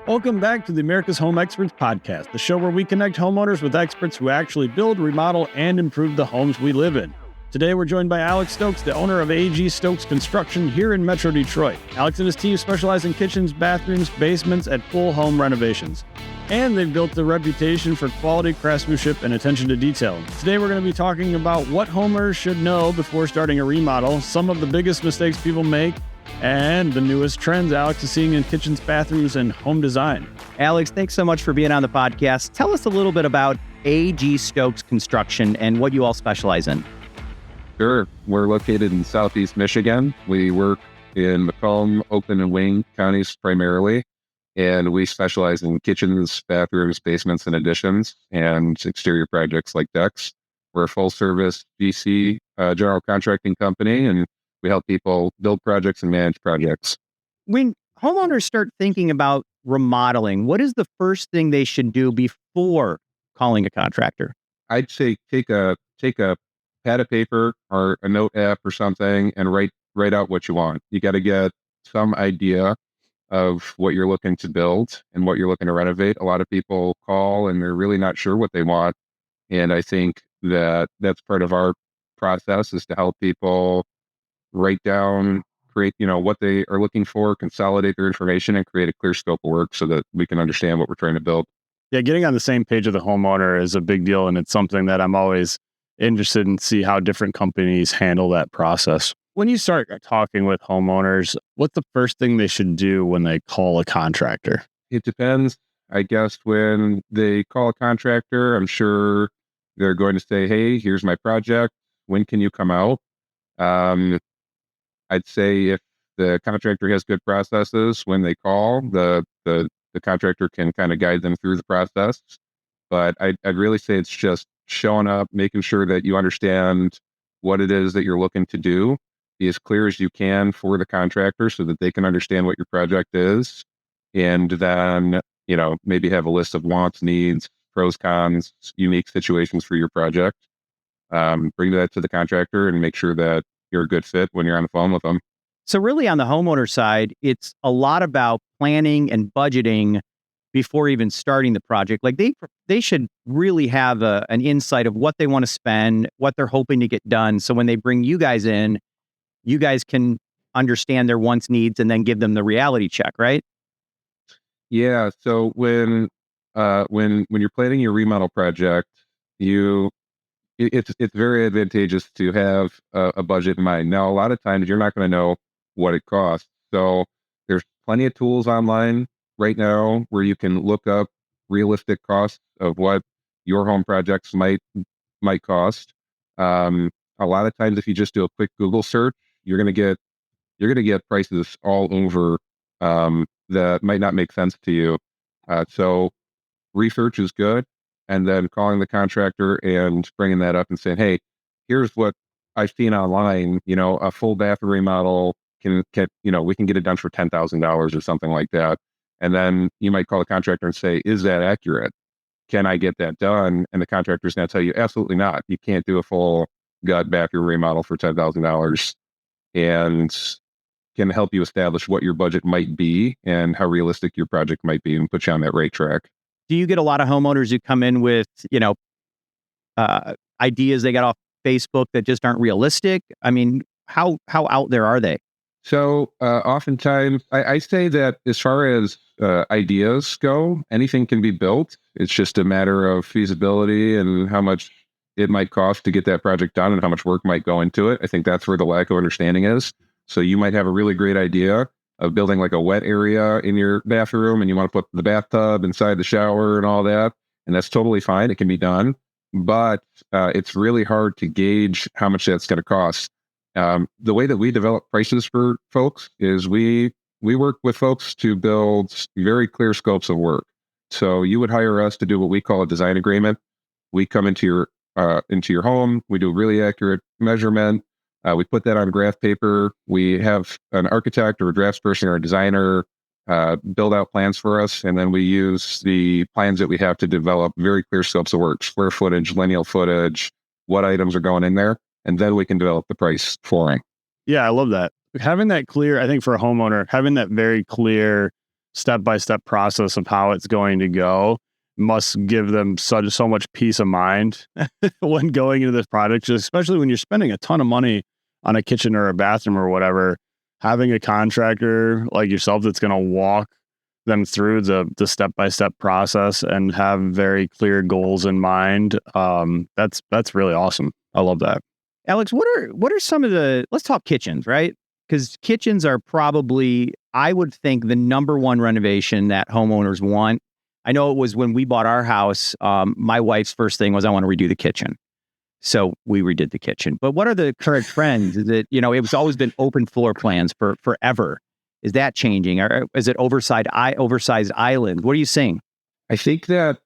Welcome back to the America's Home Experts podcast, the show where we connect homeowners with experts who actually build, remodel, and improve the homes we live in. Today, we're joined by Alex Stokes, the owner of AG Stokes Construction here in Metro Detroit. Alex and his team specialize in kitchens, bathrooms, basements, and full home renovations. And they've built a reputation for quality craftsmanship and attention to detail. Today, we're going to be talking about what homeowners should know before starting a remodel, some of the biggest mistakes people make, and the newest trends Alex is seeing in kitchens, bathrooms, and home design. Alex, thanks so much for being on the podcast. Tell us a little bit about AG Stokes Construction and what you all specialize in. Sure. We're located in Southeast Michigan. We work in Macomb, Oakland, and Wayne counties primarily, and we specialize in kitchens, bathrooms, basements, and additions, and exterior projects like decks. We're a full-service GC general contracting company, and we help people build projects and manage projects. When homeowners start thinking about remodeling, what is the first thing they should do before calling a contractor? I'd say take a pad of paper or a note app or something and write out what you want. You got to get some idea of what you're looking to build and what you're looking to renovate. A lot of people call and they're really not sure what they want. And I think that that's part of our process is to help people write down, create, what they are looking for, consolidate their information and create a clear scope of work so that we can understand what we're trying to build. Yeah, getting on the same page of the homeowner is a big deal. And it's something that I'm always interested in see how different companies handle that process. When you start talking with homeowners, what's the first thing they should do when they call a contractor? It depends. I guess when they call a contractor, I'm sure they're going to say, hey, here's my project. When can you come out? I'd say if the contractor has good processes, when they call, the contractor can kind of guide them through the process. But I'd really say it's just showing up, making sure that you understand what it is that you're looking to do, be as clear as you can for the contractor so that they can understand what your project is. And then, maybe have a list of wants, needs, pros, cons, unique situations for your project. Bring that to the contractor and make sure that you're a good fit when you're on the phone with them. So really on the homeowner side, it's a lot about planning and budgeting before even starting the project. Like they should really have an insight of what they want to spend, what they're hoping to get done. So when they bring you guys in, you guys can understand their wants, needs, and then give them the reality check, right? Yeah. So when you're planning your remodel project, it's very advantageous to have a budget in mind. Now, a lot of times you're not going to know what it costs. So there's plenty of tools online right now where you can look up realistic costs of what your home projects might cost. A lot of times, if you just do a quick Google search, you're going to get prices all over that might not make sense to you. So research is good. And then calling the contractor and bringing that up and saying, hey, here's what I've seen online, a full bathroom remodel we can get it done for $10,000 or something like that. And then you might call the contractor and say, is that accurate? Can I get that done? And the contractor's going to tell you, absolutely not. You can't do a full gut bathroom remodel for $10,000 and can help you establish what your budget might be and how realistic your project might be and put you on that right track. Do you get a lot of homeowners who come in with, ideas they got off Facebook that just aren't realistic? I mean, how out there are they? So oftentimes, I say that as far as ideas go, anything can be built. It's just a matter of feasibility and how much it might cost to get that project done and how much work might go into it. I think that's where the lack of understanding is. So you might have a really great idea of building like a wet area in your bathroom and you want to put the bathtub inside the shower and all that. And that's totally fine. It can be done. But it's really hard to gauge how much that's going to cost. The way that we develop prices for folks is we work with folks to build very clear scopes of work. So you would hire us to do what we call a design agreement. We come into your home. We do a really accurate measurement. We put that on graph paper. We have an architect or a draftsperson or a designer build out plans for us. And then we use the plans that we have to develop very clear scopes of work, square footage, lineal footage, what items are going in there. And then we can develop the price for it. Yeah, I love that. Having that clear, I think for a homeowner, having that very clear step-by-step process of how it's going to go must give them so much peace of mind when going into this project, especially when you're spending a ton of money on a kitchen or a bathroom or whatever. Having a contractor like yourself that's going to walk them through the step-by-step process and have very clear goals in mind, that's really awesome. I love that. Alex, what are some of let's talk kitchens, right? Because kitchens are probably, I would think, the number one renovation that homeowners want. I know it was when we bought our house, my wife's first thing was, I want to redo the kitchen. So we redid the kitchen. But what are the current trends? Is it, it was always been open floor plans for forever. Is that changing? Or is it oversized island? What are you seeing? I think that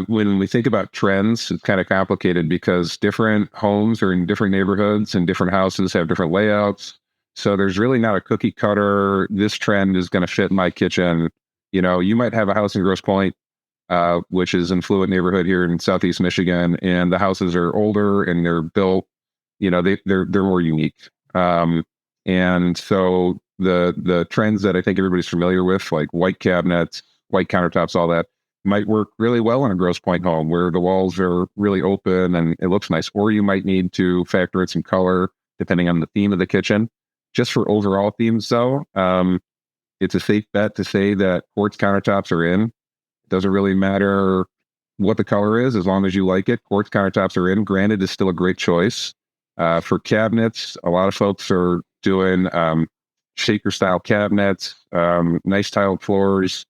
when we think about trends, it's kind of complicated because different homes are in different neighborhoods and different houses have different layouts. So there's really not a cookie cutter. This trend is going to fit my kitchen. You might have a house in Grosse Pointe, which is an affluent neighborhood here in Southeast Michigan, and the houses are older and they're built, they're more unique. And so the trends that I think everybody's familiar with, like white cabinets, white countertops, all that, might work really well in a Grosse Pointe home where the walls are really open and it looks nice. Or you might need to factor in some color depending on the theme of the kitchen. Just for overall themes, though, it's a safe bet to say that quartz countertops are in. It doesn't really matter what the color is, as long as you like it. Quartz countertops are in. Granite is still a great choice. For cabinets, a lot of folks are doing shaker-style cabinets, nice tiled floors,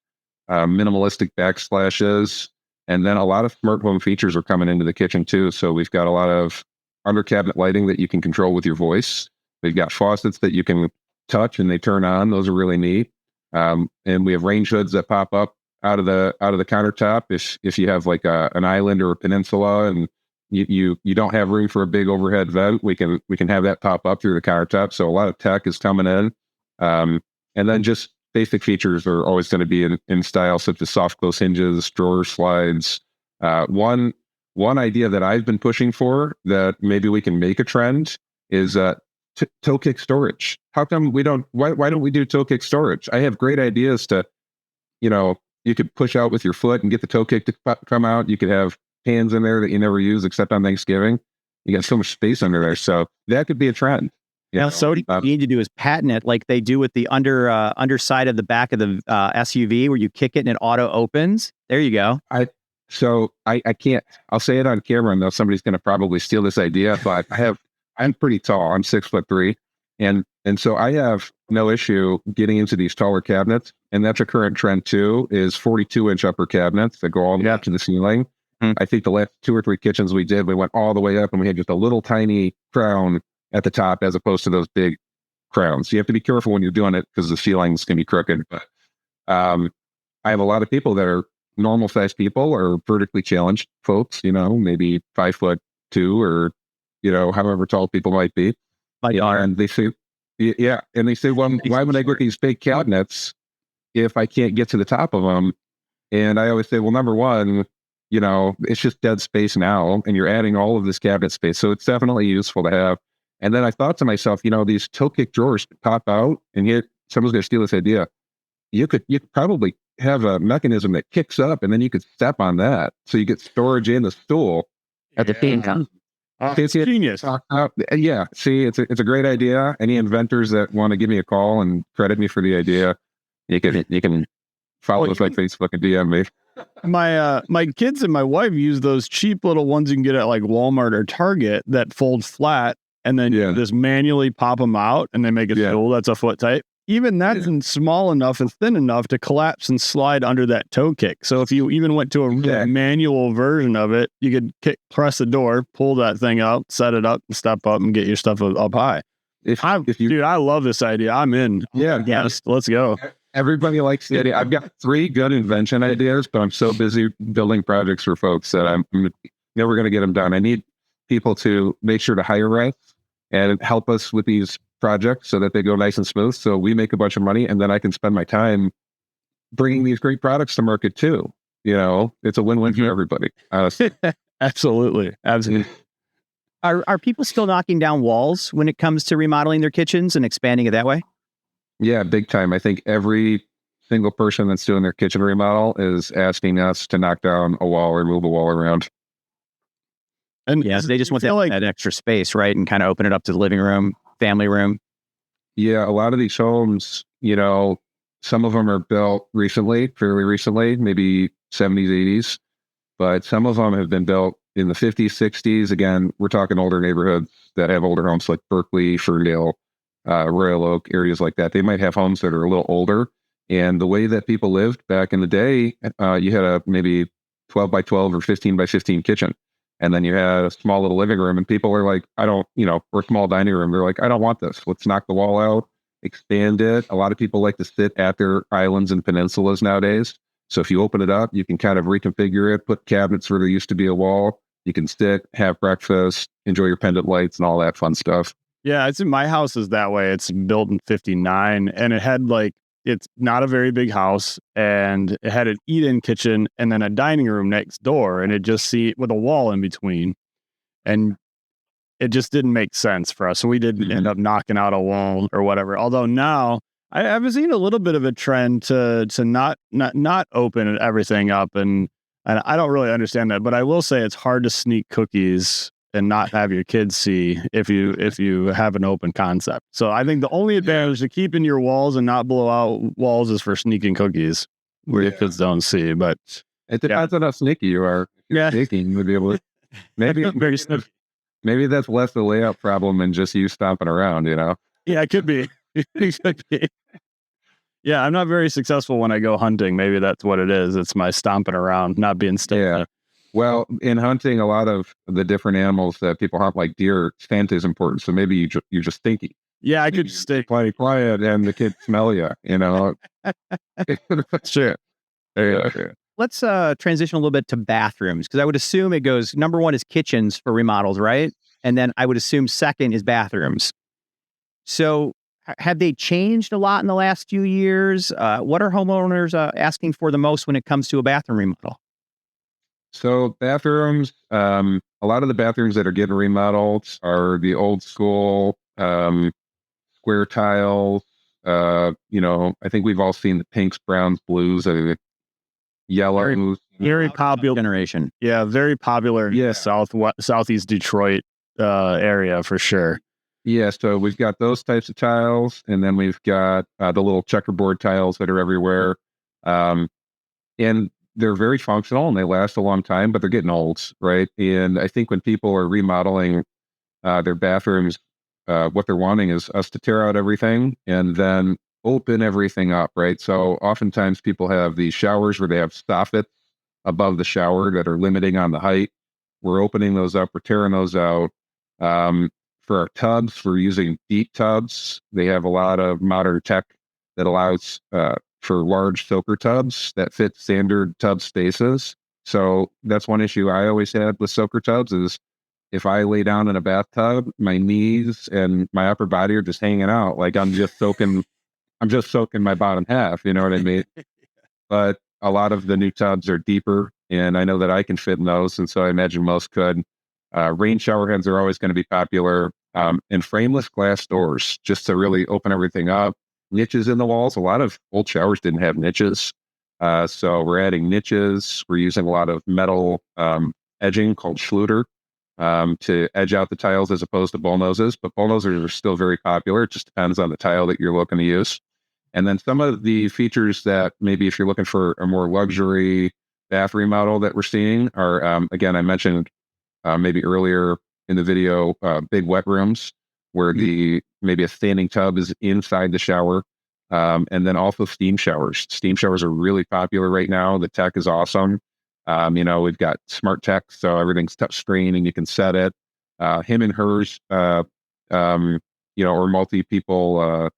minimalistic backsplashes, and then a lot of smart home features are coming into the kitchen too. So we've got a lot of under cabinet lighting that you can control with your voice. We've got faucets that you can touch and they turn on. Those are really neat. And we have range hoods that pop up out of the countertop if you have like an island or a peninsula and you don't have room for a big overhead vent, we can have that pop up through the countertop. So a lot of tech is coming in. And then just basic features are always going to be in style, such as soft close hinges, drawer slides. One idea that I've been pushing for that maybe we can make a trend is toe kick storage. How come why don't we do toe kick storage? I have great ideas to, you could push out with your foot and get the toe kick to come out. You could have pans in there that you never use except on Thanksgiving. You got so much space under there. So that could be a trend. So what you need to do is patent it like they do with the underside of the back of the SUV where you kick it and it auto opens. There you go. I can't, I'll say it on camera and though somebody's going to probably steal this idea, but I'm pretty tall. I'm 6'3", and so I have no issue getting into these taller cabinets. And that's a current trend too, is 42-inch upper cabinets that go all the way up to the ceiling. I think the last 2 or 3 kitchens we did, we went all the way up and we had just a little tiny crown at the top as opposed to those big crowns. You have to be careful when you're doing it because the ceilings can be crooked. But I have a lot of people that are normal sized people or vertically challenged folks, maybe 5'2" or, however tall people might be. And they say, well, why would I get these big cabinets if I can't get to the top of them? And I always say, well, number one, it's just dead space now, and you're adding all of this cabinet space. So it's definitely useful to have. And then I thought to myself, these toe kick drawers pop out, and yet someone's going to steal this idea. You could probably have a mechanism that kicks up, and then you could step on that. So you get storage in the stool at the same time. It's genius. Yeah. See, it's a great idea. Any inventors that want to give me a call and credit me for the idea, you can follow us like Facebook and DM me. My kids and my wife use those cheap little ones you can get at like Walmart or Target that fold flat, and then you just manually pop them out, and they make a stool that's a foot tight. Even that's small enough and thin enough to collapse and slide under that toe kick. So if you even went to a manual version of it, you could press the door, pull that thing out, set it up, step up, and get your stuff up high. Dude, I love this idea. I'm in. Yeah. Let's go. Everybody likes the idea. I've got 3 good invention ideas, but I'm so busy building projects for folks that I'm never going to get them done. I need people to make sure to hire us and help us with these projects so that they go nice and smooth. So we make a bunch of money, and then I can spend my time bringing these great products to market too. It's a win-win for everybody. Absolutely. Are people still knocking down walls when it comes to remodeling their kitchens and expanding it that way? Yeah, big time. I think every single person that's doing their kitchen remodel is asking us to knock down a wall or move a wall around. And yeah, they just want that extra space, right? And kind of open it up to the living room, family room. Yeah, a lot of these homes, some of them are built recently, fairly recently, maybe 70s, 80s, but some of them have been built in the 50s, 60s. Again, we're talking older neighborhoods that have older homes like Berkeley, Ferndale, Royal Oak, areas like that. They might have homes that are a little older. And the way that people lived back in the day, you had a maybe 12 by 12 or 15 by 15 kitchen. And then you had a small little living room, and people are like, or a small dining room. They're like, I don't want this. Let's knock the wall out, expand it. A lot of people like to sit at their islands and peninsulas nowadays. So if you open it up, you can kind of reconfigure it, put cabinets where there used to be a wall. You can sit, have breakfast, enjoy your pendant lights and all that fun stuff. Yeah, it's in my house is that way. It's built in 59, and it had it's not a very big house, and it had an eat-in kitchen and then a dining room next door, and it just with a wall in between. And it just didn't make sense for us. So we didn't end up knocking out a wall or whatever. Although now I've seen a little bit of a trend to not open everything up, and I don't really understand that, but I will say it's hard to sneak cookies and not have your kids see if you have an open concept. So I think the only advantage to keeping your walls and not blow out walls is for sneaking cookies where your kids don't see. But it depends on how sneaky you are. Sneaky, you would be able to maybe very sneaky. Maybe that's less a layout problem than just you stomping around, Yeah, it could be. It could be. Yeah, I'm not very successful when I go hunting. Maybe that's what it is. It's my stomping around, not being still. Yeah. Well, in hunting, a lot of the different animals that people hunt, like deer, scent is important. So maybe you're just stinky. Yeah, I could stay quiet, and the kids smell you. Sure. Yeah. Let's transition a little bit to bathrooms, because I would assume it goes number one is kitchens for remodels, right? And then I would assume second is bathrooms. So have they changed a lot in the last few years? What are homeowners asking for the most when it comes to a bathroom remodel? So bathrooms, a lot of the bathrooms that are getting remodeled are the old school square tiles. I think we've all seen the pinks, browns, blues, yellows. Very popular generation. Yeah, very popular in southeast Detroit area for sure. Yeah, so we've got those types of tiles, and then we've got the little checkerboard tiles that are everywhere. And they're very functional and they last a long time, but they're getting old, right? And I think when people are remodeling their bathrooms, what they're wanting is us to tear out everything and then open everything up, right? So oftentimes people have these showers where they have soffits above the shower that are limiting on the height. We're opening those up, we're tearing those out. For our tubs, we're using deep tubs. They have a lot of modern tech that allows for large soaker tubs that fit standard tub spaces. So that's one issue I always had with soaker tubs is if I lay down in a bathtub, my knees and my upper body are just hanging out. Like I'm just soaking my bottom half, you know what I mean? But a lot of the new tubs are deeper, and I know that I can fit in those, and so I imagine most could. Rain shower heads are always going to be popular, and frameless glass doors just to really open everything up. Niches in the walls. A lot of old showers didn't have niches, so we're adding niches. We're using a lot of metal edging called Schluter to edge out the tiles as opposed to bullnoses, but bullnoses are still very popular. It just depends on the tile that you're looking to use. And then some of the features that maybe if you're looking for a more luxury bath remodel that we're seeing are, again, I mentioned maybe earlier in the video, big wet rooms where maybe a standing tub is inside the shower. And then also steam showers. Steam showers are really popular right now. The tech is awesome. We've got smart tech, so everything's touch screen and you can set it. Him and hers, or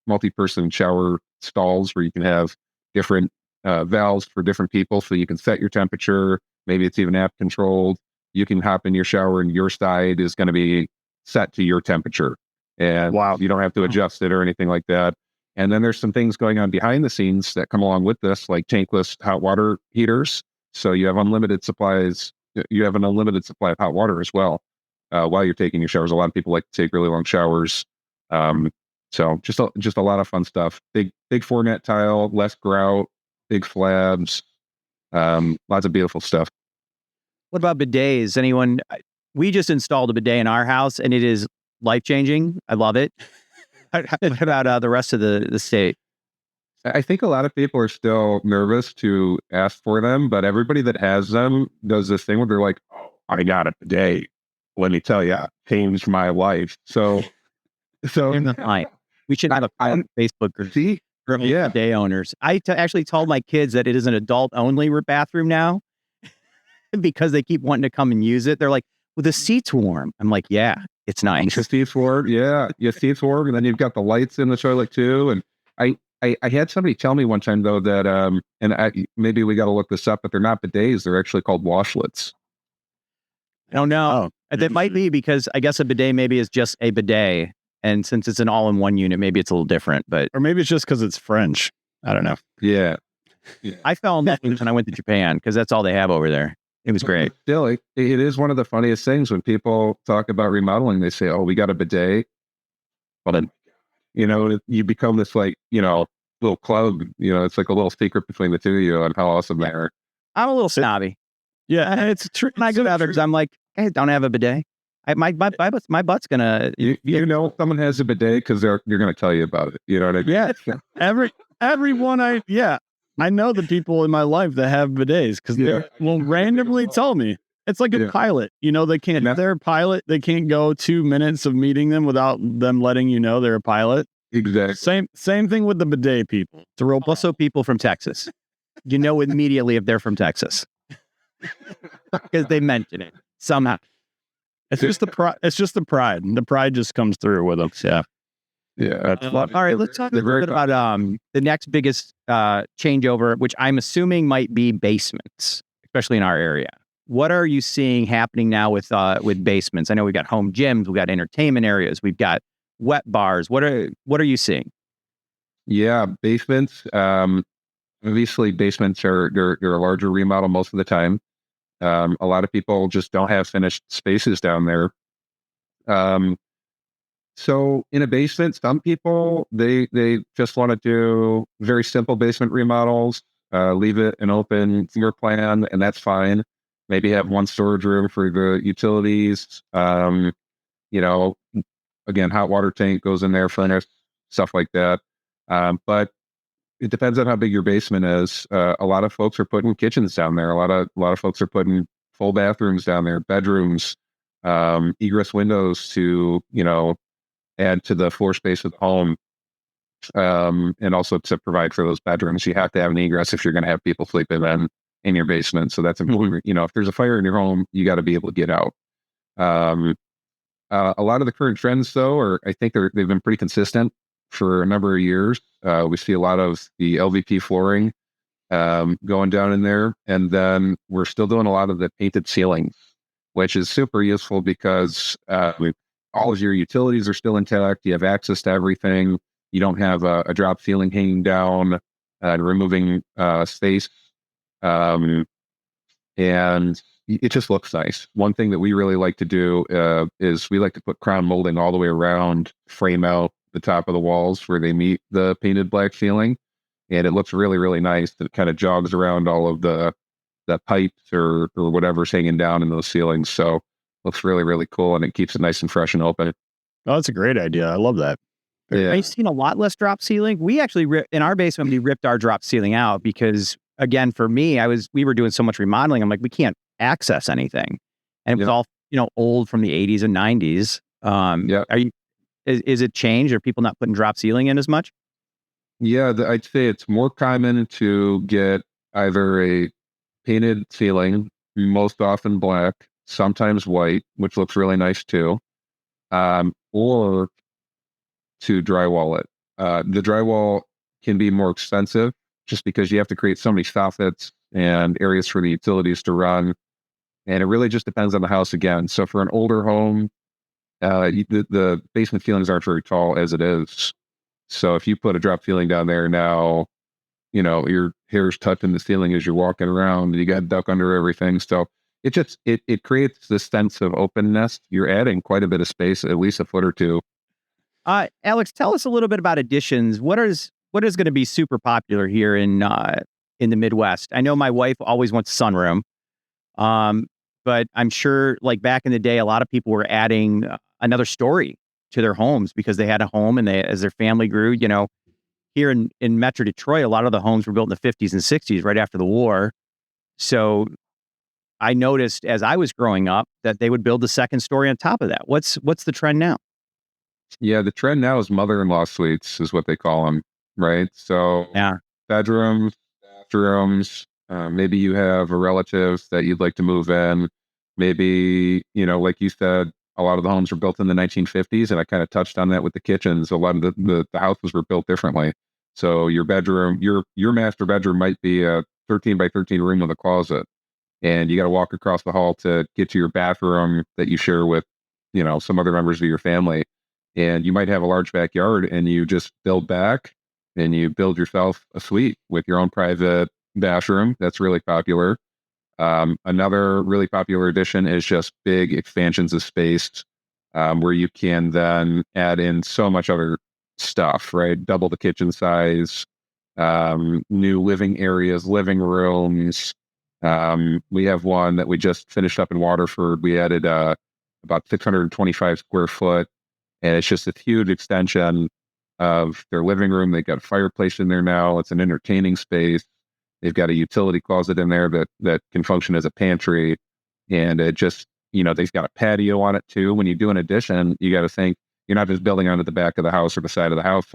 multi-person shower stalls where you can have different valves for different people, so you can set your temperature. Maybe it's even app controlled. You can hop in your shower and your side is going to be set to your temperature, and you don't have to adjust it or anything like that. And then there's some things going on behind the scenes that come along with this, like tankless hot water heaters. So you have unlimited supplies. You have an unlimited supply of hot water as well while you're taking your showers. A lot of people like to take really long showers. So just a lot of fun stuff. Big 4-net tile, less grout, big slabs, lots of beautiful stuff. What about bidets? We just installed a bidet in our house and it is life-changing. I love it. What about the rest of the state? I think a lot of people are still nervous to ask for them, but everybody that has them does this thing where they're like, "Oh, I got it today. Let me tell you, changed my life." So We should have a Facebook group see, for bidet owners. I actually told my kids that it is an adult-only bathroom now because they keep wanting to come and use it. They're like, "Well, the seat's warm." I'm like, "Yeah, it's nice." the seats warm, yeah, your seats warm, and then you've got the lights in the toilet too. And I had somebody tell me one time though that maybe we got to look this up, but they're not bidets; they're actually called washlets. I don't know. That might be because I guess a bidet maybe is just a bidet. And since it's an all-in-one unit, maybe it's a little different. Or maybe it's just because it's French. I don't know. Yeah. I fell in love when I went to Japan because that's all they have over there. It was great. Still, it is one of the funniest things when people talk about remodeling. They say, "Oh, we got a bidet." Well, then, you become this little club. It's like a little secret between the two of you on how awesome they are. I'm a little snobby. Yeah, it's true. When I go to others, I'm like, "Hey, don't have a bidet." My butt's gonna. Someone has a bidet because you're going to tell you about it. You know what I mean? Yeah. Everyone I know the people in my life that have bidets because they will randomly tell me. It's like a pilot. They can't. They're a pilot. They can't go 2 minutes of meeting them without them letting you know they're a pilot. Exactly. Same thing with the bidet people. Also, people from Texas. You know immediately if they're from Texas because they mention it somehow. It's just the pride. It's just the pride. The pride just comes through with them. Yeah. Yeah. All right. Let's talk a little bit about the next biggest changeover, which I'm assuming might be basements, especially in our area. What are you seeing happening now with basements? I know we've got home gyms, we've got entertainment areas, we've got wet bars. What are you seeing? Yeah, basements. Obviously, basements are they're a larger remodel most of the time. A lot of people just don't have finished spaces down there. So in a basement, some people they just want to do very simple basement remodels, leave it an open floor plan, and that's fine. Maybe have one storage room for the utilities. You know, Again, hot water tank goes in there, furnace, stuff like that. But it depends on how big your basement is. A lot of folks are putting kitchens down there. A lot of folks are putting full bathrooms down there, bedrooms, egress windows to add to the floor space of the home, and also to provide for those bedrooms. You have to have an egress if you're going to have people sleeping in your basement. So that's important. If there's a fire in your home, you got to be able to get out. A lot of the current trends, though, I think they've been pretty consistent for a number of years. We see a lot of the LVP flooring going down in there, and then we're still doing a lot of the painted ceilings, which is super useful because all of your utilities are still intact. You have access to everything. You don't have a drop ceiling hanging down and removing space. And it just looks nice. One thing that we really like to do is we like to put crown molding all the way around, frame out the top of the walls where they meet the painted black ceiling. And it looks really, really nice. It kind of jogs around all of the pipes or whatever's hanging down in those ceilings. So looks really, really cool. And it keeps it nice and fresh and open. Oh, that's a great idea. I love that. Yeah. I've seen a lot less drop ceiling. We actually in our basement, we ripped our drop ceiling out because, again, for me, we were doing so much remodeling. I'm like, we can't access anything, and it was all old from the 80s and 90s. Is it changed? Are people not putting drop ceiling in as much? Yeah, I'd say it's more common to get either a painted ceiling, most often black, sometimes white, which looks really nice too, or to drywall it. The drywall can be more expensive just because you have to create so many soffits and areas for the utilities to run. And it really just depends on the house again. So for an older home, the basement ceilings aren't very tall as it is. So if you put a drop ceiling down there now, your hair's touching the ceiling as you're walking around. You got to duck under everything. So it creates this sense of openness. You're adding quite a bit of space, at least a foot or two. Alex, tell us a little bit about additions. What is going to be super popular here in in the Midwest. I know my wife always wants sunroom, but I'm sure like back in the day, a lot of people were adding another story to their homes because they had a home and as their family grew, here in Metro Detroit, a lot of the homes were built in the 50s and 60s right after the war. So I noticed as I was growing up that they would build the second story on top of that. What's the trend now? Yeah, the trend now is mother-in-law suites is what they call them, right? So Yeah. bedrooms, bathrooms, maybe you have a relative that you'd like to move in. Maybe, like you said, a lot of the homes were built in the 1950s, and I kind of touched on that with the kitchens. A lot of the houses were built differently. So your bedroom, your master bedroom might be a 13 by 13 room with a closet, and you got to walk across the hall to get to your bathroom that you share with, some other members of your family. And you might have a large backyard, and you just build back and you build yourself a suite with your own private bathroom. That's really popular. Another really popular addition is just big expansions of space, where you can then add in so much other stuff, right? Double the kitchen size, new living areas, living rooms. We have one that we just finished up in Waterford. We added about 625 square foot, and it's just a huge extension of their living room. They've got a fireplace in there now. It's an entertaining space. They've got a utility closet in there that can function as a pantry. And it just, they've got a patio on it too. When you do an addition, you got to think you're not just building onto the back of the house or the side of the house.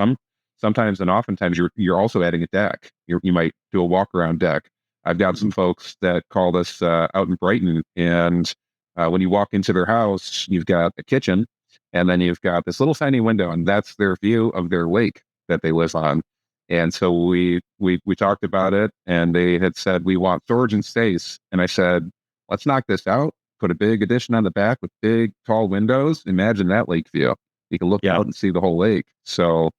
Sometimes and oftentimes you're also adding a deck. You might do a walk around deck. I've got some folks that called us out in Brighton, and when you walk into their house, you've got a kitchen, and then you've got this little tiny window, and that's their view of their lake that they live on. And so we talked about it, and they had said, we want storage and space. And I said, let's knock this out, put a big addition on the back with big, tall windows. Imagine that lake view. You can look out and see the whole lake. So,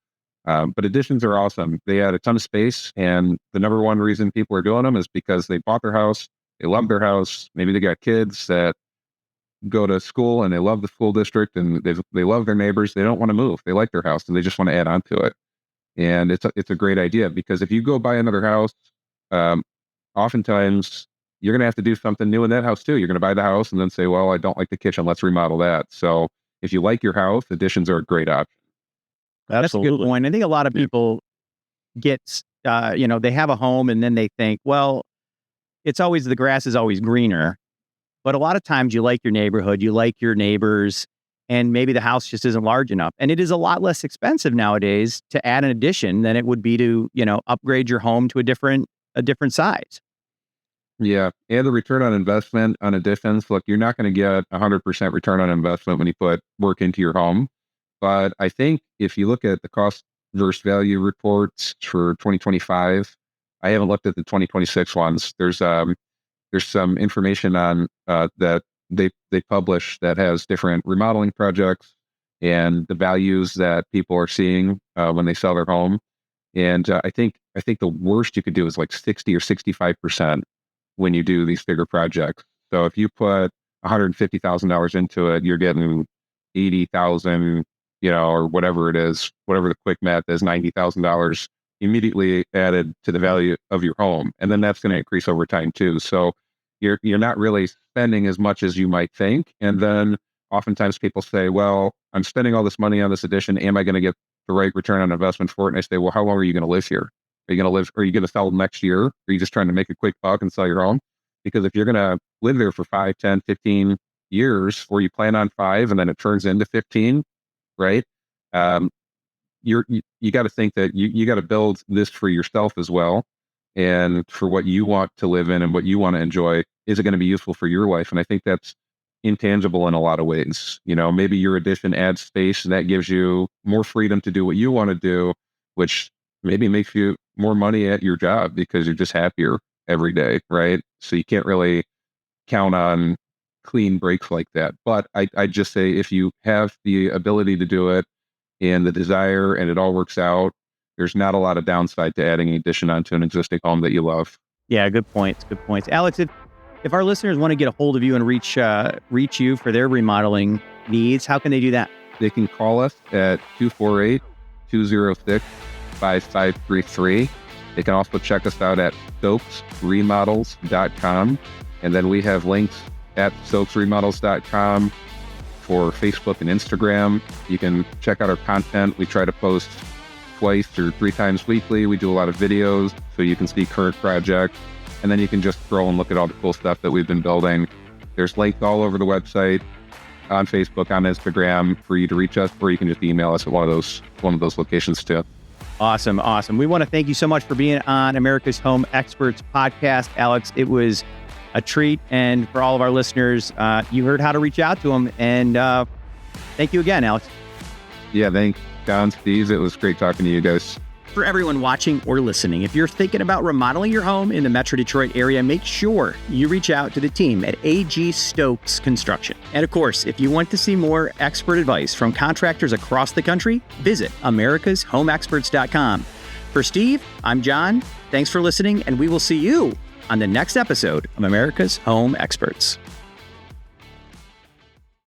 but additions are awesome. They add a ton of space. And the number one reason people are doing them is because they bought their house. They love their house. Maybe they got kids that go to school and they love the school district, and they love their neighbors. They don't want to move. They like their house and they just want to add on to it. And it's a great idea, because if you go buy another house, oftentimes you're going to have to do something new in that house too. You're going to buy the house and then say, well, I don't like the kitchen. Let's remodel that. So if you like your house, additions are a great option. That's a good point. I think a lot of people get, they have a home and then they think, well, the grass is always greener. But a lot of times you like your neighborhood, you like your neighbors, and maybe the house just isn't large enough. And it is a lot less expensive nowadays to add an addition than it would be to, upgrade your home to a different size. Yeah. And the return on investment on additions, look, you're not going to get 100% return on investment when you put work into your home. But I think if you look at the cost versus value reports for 2025, I haven't looked at the 2026 ones. There's some information on that they publish that has different remodeling projects and the values that people are seeing when they sell their home. And I think the worst you could do is like 60 or 65% when you do these bigger projects. So if you put $150,000 into it, you're getting 80,000, or whatever it is, whatever the quick math is, $90,000 immediately added to the value of your home. And then that's going to increase over time too. So you're not really spending as much as you might think. And then oftentimes people say, well, I'm spending all this money on this addition. Am I going to get the right return on investment for it? And I say, well, how long are you going to live here? Are you going to sell next year? Are you just trying to make a quick buck and sell your home? Because if you're going to live there for 5, 10, 15 years, or you plan on 5 and then it turns into 15, right? You got to think that you got to build this for yourself as well, and for what you want to live in and what you want to enjoy. Is it going to be useful for your life? And I think that's intangible in a lot of ways. Maybe your addition adds space and that gives you more freedom to do what you want to do, which maybe makes you more money at your job because you're just happier every day, right? So you can't really count on clean breaks like that. But I just say, if you have the ability to do it and the desire and it all works out, there's not a lot of downside to adding an addition onto an existing home that you love. Yeah, good points. Good points. Alex, if our listeners want to get a hold of you and reach you for their remodeling needs, how can they do that? They can call us at 248-206-5533. They can also check us out at stokesremodels.com. And then we have links at stokesremodels.com for Facebook and Instagram. You can check out our content. We try to post twice or 3 times weekly. We do a lot of videos so you can see current projects. And then you can just scroll and look at all the cool stuff that we've been building. There's links all over the website, on Facebook, on Instagram for you to reach us, or you can just email us at one of those locations too. Awesome. We want to thank you so much for being on America's Home Experts podcast, Alex. It was a treat. And for all of our listeners, you heard how to reach out to them. And thank you again, Alex. Yeah, thanks, John, Steve. It was great talking to you guys. For everyone watching or listening, if you're thinking about remodeling your home in the Metro Detroit area, make sure you reach out to the team at AG Stokes Construction. And of course, if you want to see more expert advice from contractors across the country, visit americashomeexperts.com. For Steve, I'm John. Thanks for listening, and we will see you on the next episode of America's Home Experts.